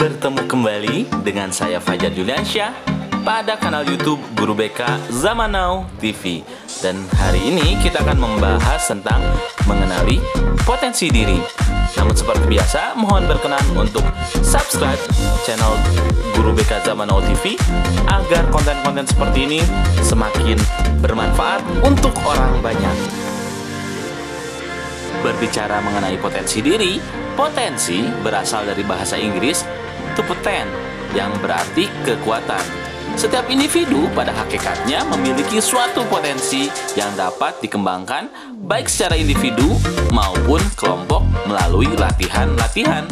Bertemu kembali dengan saya Fajar Juliansyah pada kanal YouTube Guru BK Zaman Now TV. Dan hari ini kita akan membahas tentang mengenali potensi diri. Namun seperti biasa, mohon berkenan untuk subscribe channel Guru BK Zaman Now TV agar konten-konten seperti ini semakin bermanfaat untuk orang banyak. Berbicara mengenai potensi diri, potensi berasal dari bahasa Inggris to potent, yang berarti kekuatan. Setiap individu pada hakikatnya memiliki suatu potensi yang dapat dikembangkan baik secara individu maupun kelompok melalui latihan-latihan.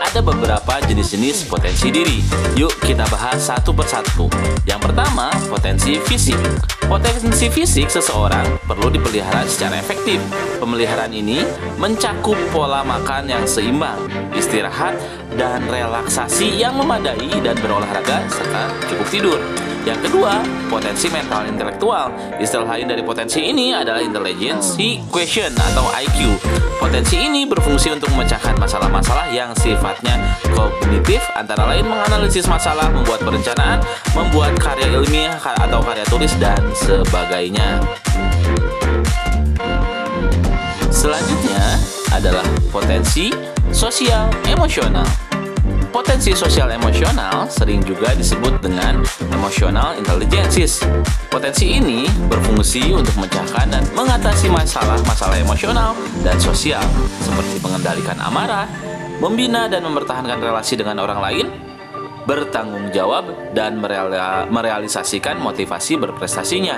Ada beberapa jenis-jenis potensi diri. Yuk kita bahas satu persatu. Yang pertama, potensi fisik. Potensi fisik seseorang perlu dipelihara secara efektif. Pemeliharaan ini mencakup pola makan yang seimbang, istirahat dan relaksasi yang memadai, dan berolahraga serta cukup tidur. Yang kedua, potensi mental intelektual. Istilah lain dari potensi ini adalah intelligence quotient atau IQ. Potensi ini berfungsi untuk memecahkan masalah-masalah yang sifatnya kognitif, antara lain menganalisis masalah, membuat perencanaan, membuat karya ilmiah atau karya tulis, dan sebagainya. Selanjutnya adalah potensi sosial emosional. Potensi sosial emosional sering juga disebut dengan emotional intelligence. Potensi ini berfungsi untuk memecahkan dan mengatasi masalah-masalah emosional dan sosial, seperti mengendalikan amarah, membina dan mempertahankan relasi dengan orang lain, bertanggung jawab, dan merealisasikan motivasi berprestasinya.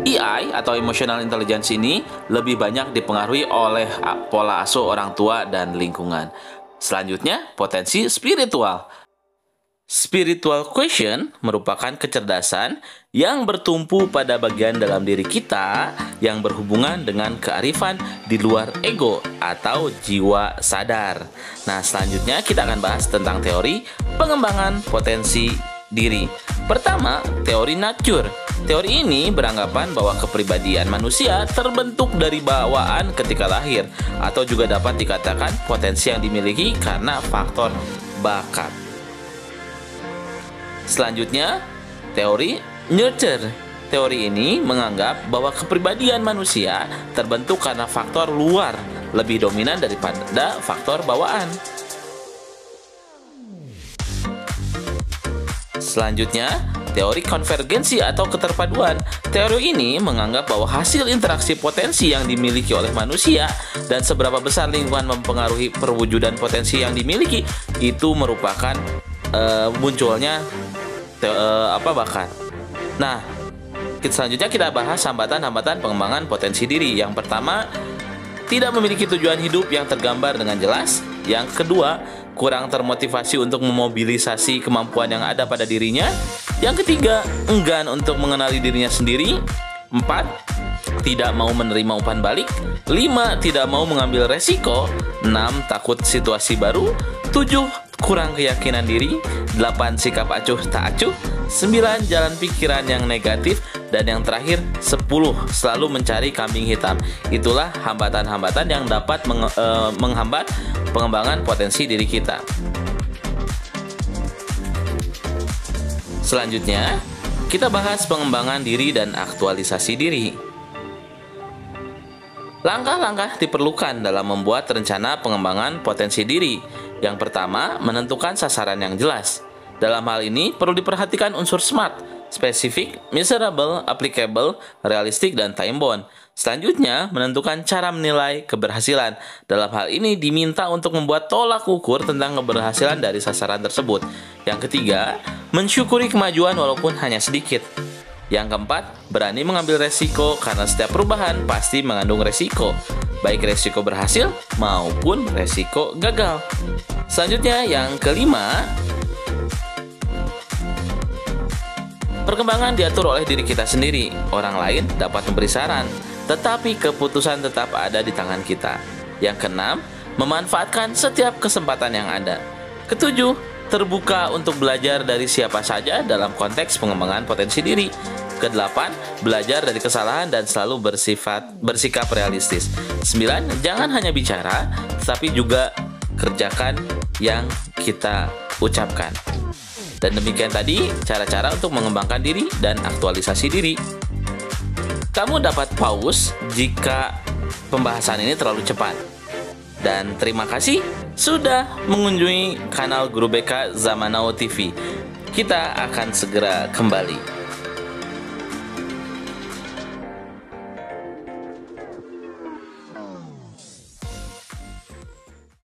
EI atau emotional intelligence ini lebih banyak dipengaruhi oleh pola asuh orang tua dan lingkungan. Selanjutnya, potensi spiritual. Spiritual quotient merupakan kecerdasan yang bertumpu pada bagian dalam diri kita yang berhubungan dengan kearifan di luar ego atau jiwa sadar. Nah, selanjutnya kita akan bahas tentang teori pengembangan potensi diri. Pertama, teori nature. Teori ini beranggapan bahwa kepribadian manusia terbentuk dari bawaan ketika lahir, atau juga dapat dikatakan potensi yang dimiliki karena faktor bakat. Selanjutnya, teori nurture. Teori ini menganggap bahwa kepribadian manusia terbentuk karena faktor luar lebih dominan daripada faktor bawaan. Selanjutnya, teori konvergensi atau keterpaduan. Teori ini menganggap bahwa hasil interaksi potensi yang dimiliki oleh manusia dan seberapa besar lingkungan mempengaruhi perwujudan potensi yang dimiliki itu merupakan munculnya bakat. Nah, selanjutnya kita bahas hambatan-hambatan pengembangan potensi diri. Yang pertama, tidak memiliki tujuan hidup yang tergambar dengan jelas. Yang kedua, kurang termotivasi untuk memobilisasi kemampuan yang ada pada dirinya. Yang ketiga, enggan untuk mengenali dirinya sendiri. 4, tidak mau menerima umpan balik. 5, tidak mau mengambil resiko. 6, takut situasi baru. 7, kurang keyakinan diri. 8, sikap acuh tak acuh. 9, jalan pikiran yang negatif. Dan yang terakhir, 10, selalu mencari kambing hitam. Itulah hambatan-hambatan yang dapat menghambat pengembangan potensi diri kita. Selanjutnya, kita bahas pengembangan diri dan aktualisasi diri. Langkah-langkah diperlukan dalam membuat rencana pengembangan potensi diri. Yang pertama, menentukan sasaran yang jelas. Dalam hal ini, perlu diperhatikan unsur SMART: spesifik, measurable, applicable, realistic, dan time bound. Selanjutnya, menentukan cara menilai keberhasilan. Dalam hal ini diminta untuk membuat tolak ukur tentang keberhasilan dari sasaran tersebut. Yang ketiga, mensyukuri kemajuan walaupun hanya sedikit. Yang keempat, berani mengambil resiko karena setiap perubahan pasti mengandung resiko, baik resiko berhasil maupun resiko gagal. Selanjutnya, yang kelima, perkembangan diatur oleh diri kita sendiri. Orang lain dapat memberi saran, tetapi keputusan tetap ada di tangan kita. Yang keenam, memanfaatkan setiap kesempatan yang ada. Ketujuh, terbuka untuk belajar dari siapa saja dalam konteks pengembangan potensi diri. Kedelapan, belajar dari kesalahan dan selalu bersikap realistis. 9, jangan hanya bicara, tetapi juga kerjakan yang kita ucapkan. Dan demikian tadi cara-cara untuk mengembangkan diri dan aktualisasi diri. Kamu dapat pause jika pembahasan ini terlalu cepat. Dan terima kasih sudah mengunjungi kanal Guru BK Zaman Now TV. Kita akan segera kembali.